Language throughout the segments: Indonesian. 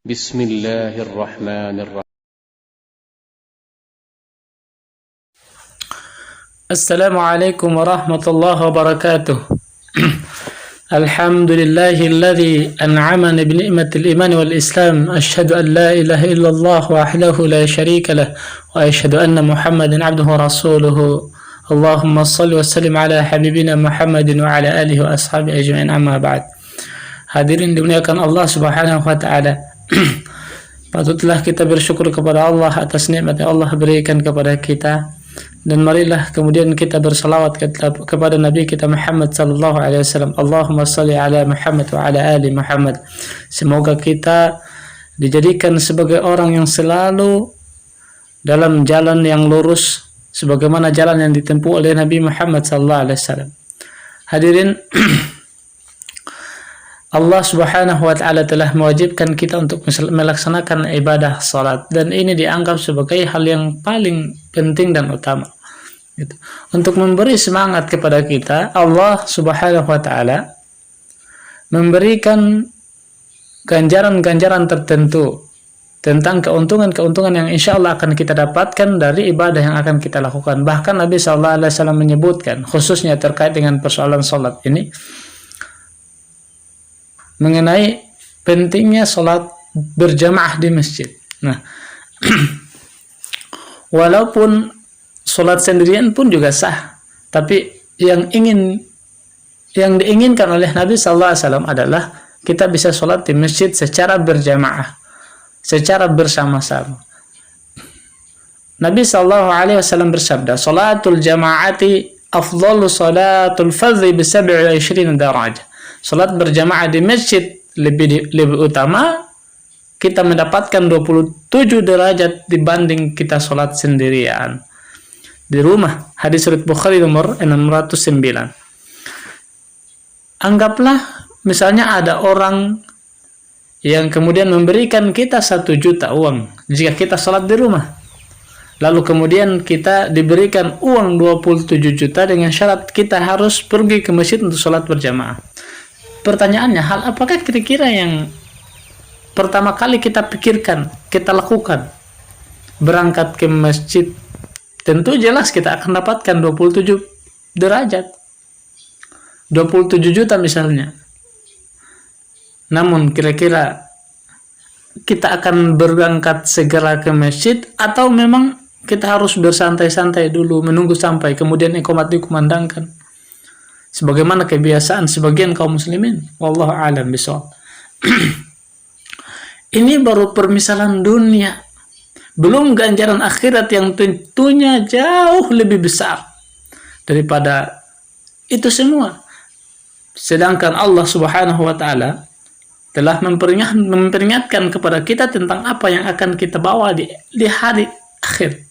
بسم الله الرحمن الرحيم. السلام عليكم ورحمة الله وبركاته. الحمد لله الذي أنعمني بنعمة الإيمان والإسلام. أشهد أن لا إله إلا الله وحده لا شريك له وأشهد أن محمدا عبده ورسوله. اللهم صل وسلم على حبيبنا محمد وعلى آله وأصحابه أجمعين. أما بعد. Hadirin dimuliakan Allah Subhanahu wa taala. Patutlah kita bersyukur kepada Allah atas nikmat yang Allah berikan kepada kita, dan marilah kemudian kita bersalawat kepada Nabi kita Muhammad sallallahu alaihi wasallam. Allahumma shalli ala Muhammad wa ala ali Muhammad. Semoga kita dijadikan sebagai orang yang selalu dalam jalan yang lurus sebagaimana jalan yang ditempuh oleh Nabi Muhammad sallallahu alaihi wasallam. Hadirin, Allah Subhanahu wa taala telah mewajibkan kita untuk melaksanakan ibadah salat, dan ini dianggap sebagai hal yang paling penting dan utama. Gitu. Untuk memberi semangat kepada kita, Allah Subhanahu wa taala memberikan ganjaran-ganjaran tertentu tentang keuntungan-keuntungan yang insya Allah akan kita dapatkan dari ibadah yang akan kita lakukan. Bahkan Nabi sallallahu alaihi wasallam menyebutkan, khususnya terkait dengan persoalan salat ini, mengenai pentingnya sholat berjamaah di masjid. Nah, walaupun sholat sendirian pun juga sah, tapi yang diinginkan oleh Nabi sallallahu alaihi wasallam adalah kita bisa sholat di masjid secara berjamaah, secara bersama-sama. Nabi sallallahu alaihi wasallam bersabda, "Sholatul jama'ati afdalu sholatul fardhi bi 27 darajah." Salat berjamaah di masjid lebih utama, kita mendapatkan 27 derajat dibanding kita salat sendirian di rumah. Hadis riwayat Bukhari nomor 609. Anggaplah misalnya ada orang yang kemudian memberikan kita 1 juta uang jika kita salat di rumah. Lalu kemudian kita diberikan uang 27 juta dengan syarat kita harus pergi ke masjid untuk salat berjamaah. Pertanyaannya, hal apakah kira-kira yang pertama kali kita pikirkan, kita lakukan? Berangkat ke masjid. Tentu jelas kita akan dapatkan 27 derajat. 27 juta misalnya. Namun kira-kira kita akan berangkat segera ke masjid, atau memang kita harus bersantai-santai dulu menunggu sampai kemudian iqamat dikumandangkan, sebagaimana kebiasaan sebagian kaum muslimin? Wallahu a'lam bishawab. Ini baru permisalan dunia, belum ganjaran akhirat yang tentunya jauh lebih besar daripada itu semua. Sedangkan Allah Subhanahu wa taala telah memperingatkan kepada kita tentang apa yang akan kita bawa di hari akhir,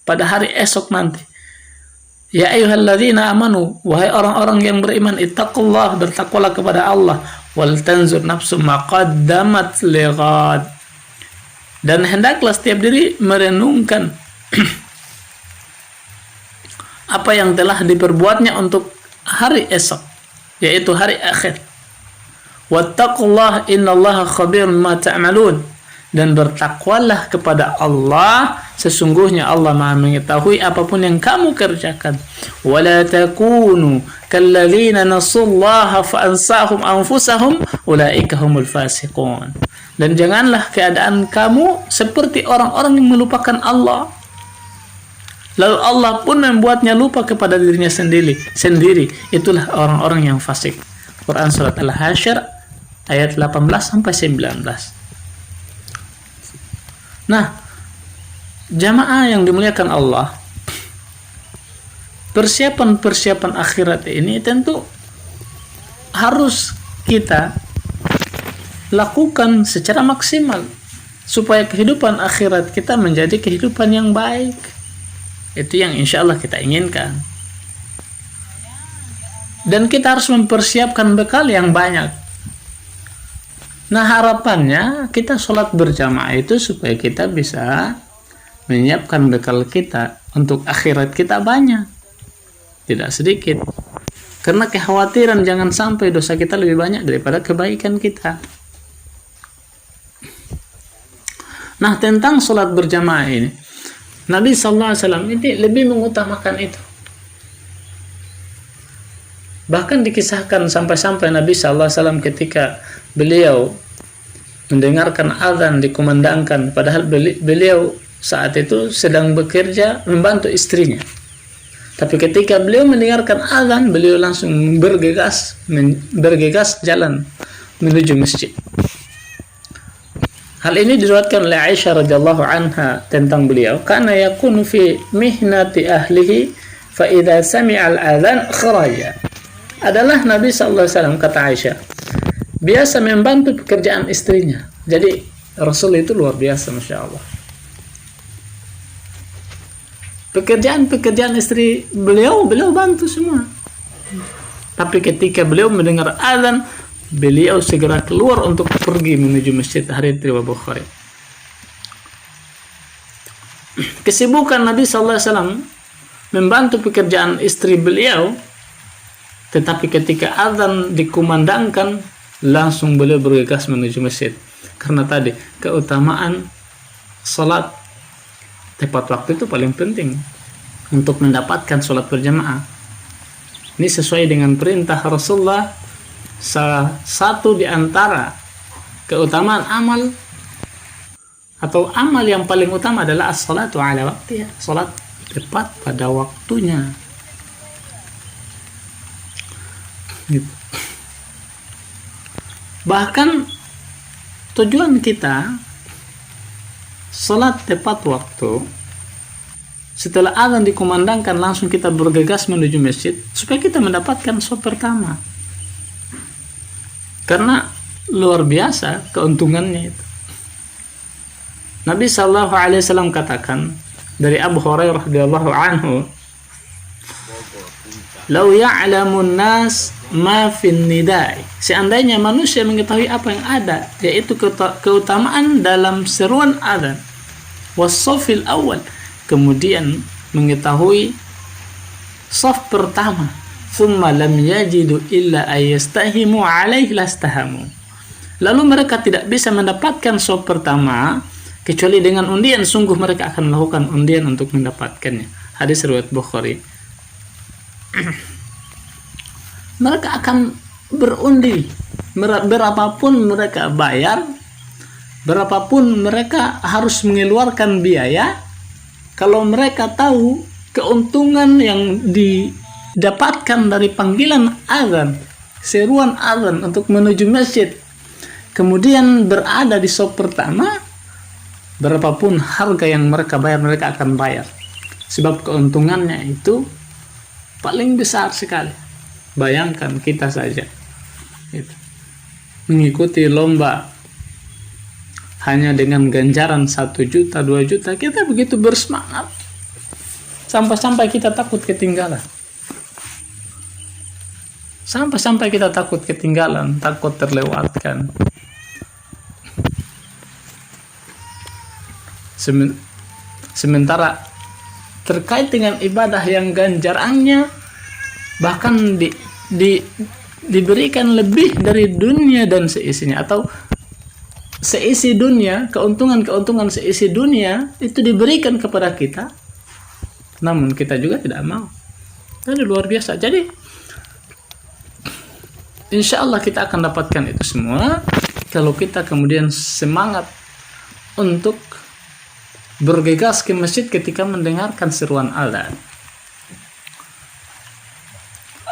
pada hari esok nanti. Ya ayyuhalladzina amanu, wahai orang-orang yang beriman, ittaqullah, bertakwalah kepada Allah, wal tanzur nafsum ma qaddamat lighad, dan hendaklah setiap diri merenungkan apa yang telah diperbuatnya untuk hari esok, yaitu hari akhir. Wattaqullah innallaha khabirun bima ta'malun, dan bertakwalah kepada Allah, sesungguhnya Allah Maha mengetahui apapun yang kamu kerjakan. Wala takunu kalladzina nasullaha fa ansahum anfusahum ulaika humul fasiqun, dan janganlah keadaan kamu seperti orang-orang yang melupakan Allah, lalu Allah pun membuatnya lupa kepada dirinya sendiri. Itulah orang-orang yang fasik. Quran surat Al-Hasyr ayat 18-19. Nah, jamaah yang dimuliakan Allah, persiapan akhirat ini tentu harus kita lakukan secara maksimal supaya kehidupan akhirat kita menjadi kehidupan yang baik. Itu yang insya Allah kita inginkan. Dan kita harus mempersiapkan bekal yang banyak. Nah, harapannya kita sholat berjamaah itu supaya kita bisa menyiapkan bekal kita untuk akhirat kita banyak, tidak sedikit. Karena kekhawatiran jangan sampai dosa kita lebih banyak daripada kebaikan kita. Nah, tentang sholat berjamaah ini, Nabi SAW ini lebih mengutamakan itu. Bahkan dikisahkan sampai-sampai Nabi SAW ketika beliau mendengarkan azan dikumandangkan, padahal beliau saat itu sedang bekerja membantu istrinya. Tapi ketika beliau mendengarkan azan, beliau langsung bergegas jalan menuju masjid. Hal ini diriwayatkan oleh Aisyah radhiyallahu anha tentang beliau, kana yakunu fi mihnati ahlihi fa idza sami'a al-adzan kharaja. Adalah Nabi sallallahu alaihi wasallam, kata Aisyah, biasa membantu pekerjaan istrinya. Jadi Rasul itu luar biasa, Masya Allah. Pekerjaan istri beliau bantu semua. Tapi ketika beliau mendengar azan, beliau segera keluar untuk pergi menuju masjid. Hadits riwayat Bukhari. Kesibukan Nabi SAW membantu pekerjaan istri beliau, tetapi ketika azan dikumandangkan, langsung beliau bergegas menuju masjid. Karena tadi keutamaan salat tepat waktu itu paling penting untuk mendapatkan salat berjamaah. Ini sesuai dengan perintah Rasulullah. Salah satu di antara keutamaan amal atau amal yang paling utama adalah as-salatu ala waqtiha, salat tepat pada waktunya. Gitu. Bahkan tujuan kita salat tepat waktu, setelah azan dikumandangkan langsung kita bergegas menuju masjid supaya kita mendapatkan shaf pertama. Karena luar biasa keuntungannya itu. Nabi sallallahu alaihi wasallam katakan dari Abu Hurairah radhiyallahu anhu, "Lau ya'lamun nas ma fin nida'i." Seandainya manusia mengetahui apa yang ada, yaitu keutamaan dalam seruan adzan, was-shafil awal, kemudian mengetahui shaf pertama, thumma lam yajidu illa ayastahimu alaihi lastahamu. Lalu mereka tidak bisa mendapatkan shaf pertama kecuali dengan undian, sungguh mereka akan melakukan undian untuk mendapatkannya. Hadis riwayat Bukhari. Mereka akan berundi, berapapun mereka bayar, berapapun mereka harus mengeluarkan biaya, kalau mereka tahu keuntungan yang didapatkan dari panggilan azan, seruan azan untuk menuju masjid, kemudian berada di shaf pertama, berapapun harga yang mereka bayar, mereka akan bayar. Sebab keuntungannya itu paling besar sekali. Bayangkan kita saja mengikuti lomba hanya dengan ganjaran 1 juta, 2 juta, kita begitu bersemangat sampai-sampai kita takut ketinggalan. Sampai-sampai kita takut ketinggalan, takut terlewatkan. Sementara terkait dengan ibadah yang ganjarannya bahkan diberikan lebih dari dunia dan seisinya, atau seisi dunia, keuntungan seisi dunia itu diberikan kepada kita, namun kita juga tidak mau. Ini luar biasa. Jadi insya Allah kita akan dapatkan itu semua kalau kita kemudian semangat untuk bergegas ke masjid ketika mendengarkan seruan adzan.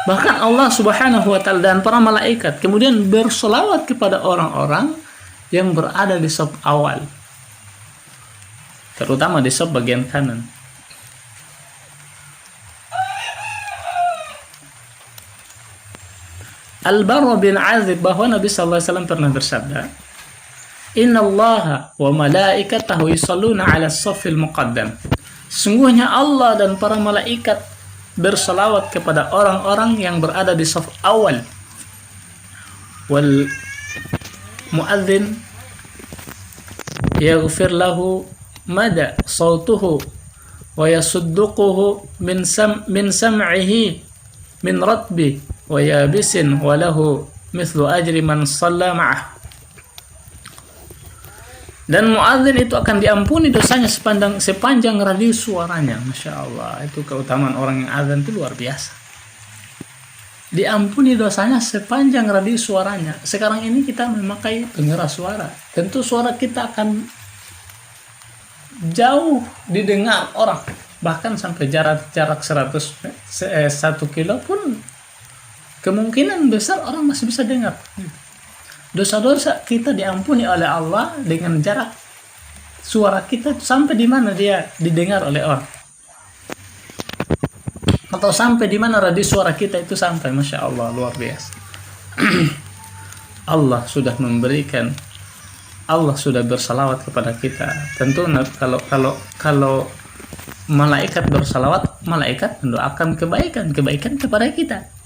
Bahkan Allah Subhanahu wa ta'ala dan para malaikat kemudian bersolawat kepada orang-orang yang berada di shaf awal, terutama di shaf bagian kanan. Al-Barra bin Azib bahwa Nabi sallallahu alaihi wasallam pernah bersabda, "Inna Allaha wa malaikatahu yusalluna 'ala as-saffil muqaddam." Sungguhnya Allah dan para malaikat bersalawat kepada orang-orang yang berada di shaf awal. Wal muadzin yaghfir lahu mada sautuhu wa yasudduquhu min sam'ihi min ratbi wa yabisin wa lahu mithlu ajri man shalla ma'ah. Dan muadzin itu akan diampuni dosanya sepanjang radius suaranya. Masya Allah, itu keutamaan orang yang azan itu luar biasa. Diampuni dosanya sepanjang radius suaranya. Sekarang ini kita memakai pengeras suara, tentu suara kita akan jauh didengar orang, bahkan sampai jarak 1 kilo pun kemungkinan besar orang masih bisa dengar. Dosa-dosa kita diampuni oleh Allah dengan jarak suara kita sampai di mana dia didengar oleh orang, atau sampai di mana radius suara kita itu sampai. Masya Allah, luar biasa. Allah sudah memberikan, Allah sudah bersalawat kepada kita. Tentu kalau malaikat bersalawat, malaikat mendoakan kebaikan kepada kita.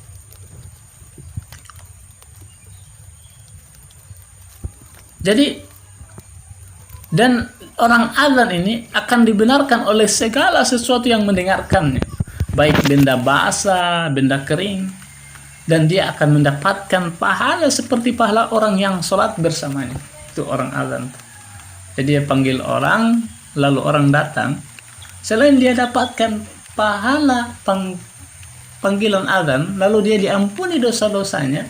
Jadi, dan orang azan ini akan dibenarkan oleh segala sesuatu yang mendengarkannya, baik benda basah, benda kering, dan dia akan mendapatkan pahala seperti pahala orang yang sholat bersamanya. Itu orang azan. Jadi dia panggil orang, lalu orang datang. Selain dia dapatkan pahala panggilan azan, lalu dia diampuni dosa-dosanya,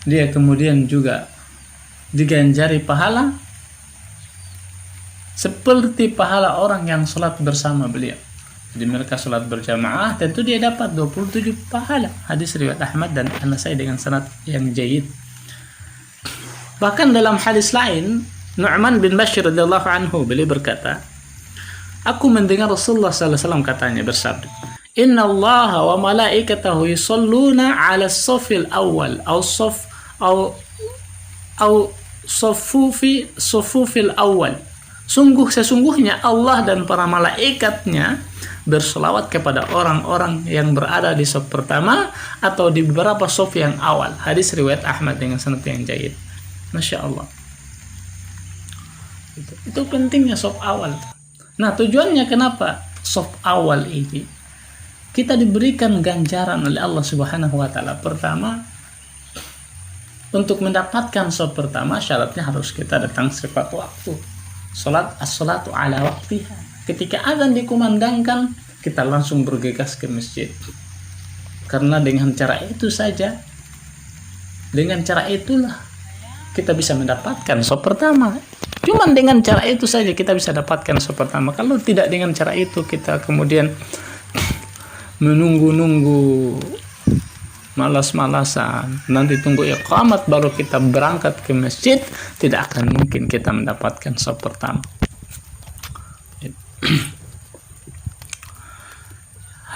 dia kemudian juga diganjari pahala seperti pahala orang yang sholat bersama beliau. Jadi mereka sholat berjamaah, tentu dia dapat 27 pahala. Hadis riwayat Ahmad dan An-Nasai dengan sanad yang jayyid. Bahkan dalam hadis lain, Nu'man bin Bashir radhiyallahu anhu, beliau berkata, aku mendengar Rasulullah sallallahu alaihi wasallam katanya bersabda, Inna Allah wa malaikatahu yusalluna 'ala as-saffil awwal au sufufil awal. Sesungguhnya Allah dan para malaikatnya berselawat kepada orang-orang yang berada di saf pertama atau di beberapa saf yang awal. Hadis riwayat Ahmad dengan sanad yang jayyid. Masya Allah. Itu pentingnya saf awal. Nah, tujuannya kenapa saf awal ini kita diberikan ganjaran oleh Allah Subhanahu wa taala. Pertama, untuk mendapatkan saf pertama syaratnya harus kita datang tepat waktu. As-salatu ala waktiha. Ketika azan dikumandangkan, kita langsung bergegas ke masjid. Karena dengan cara itu saja, dengan cara itulah kita bisa mendapatkan saf pertama. Cuman dengan cara itu saja kita bisa dapatkan saf pertama. Kalau tidak dengan cara itu, kita kemudian menunggu-nunggu, malas-malasan, nanti tunggu iqamat baru kita berangkat ke masjid, tidak akan mungkin kita mendapatkan saf pertama.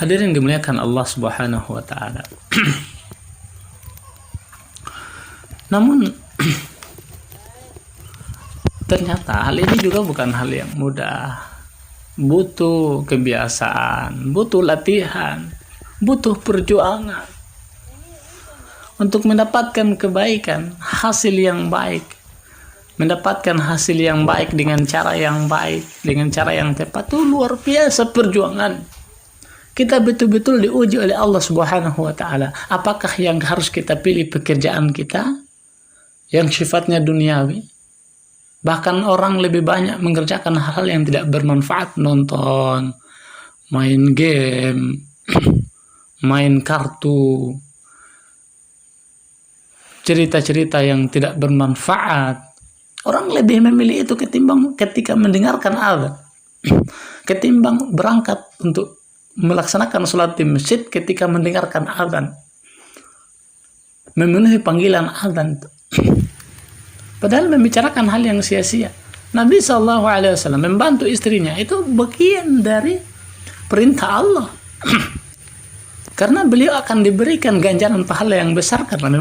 Hadirin dimuliakan Allah Subhanahu wa taala. Namun ternyata hal ini juga bukan hal yang mudah. Butuh kebiasaan, butuh latihan, butuh perjuangan untuk mendapatkan kebaikan, hasil yang baik. Mendapatkan hasil yang baik dengan cara yang baik, dengan cara yang tepat, itu luar biasa perjuangan. Kita betul-betul diuji oleh Allah Subhanahu wa taala. Apakah yang harus kita pilih pekerjaan kita yang sifatnya duniawi? Bahkan orang lebih banyak mengerjakan hal-hal yang tidak bermanfaat, nonton, main game, main kartu, cerita-cerita yang tidak bermanfaat. Orang lebih memilih itu ketimbang ketika mendengarkan azan, ketimbang berangkat untuk melaksanakan sholat di masjid ketika mendengarkan azan, memenuhi panggilan azan. Padahal membicarakan hal yang sia-sia. Nabi SAW membantu istrinya, itu bagian dari perintah Allah. Karena beliau akan diberikan ganjaran pahala yang besar karena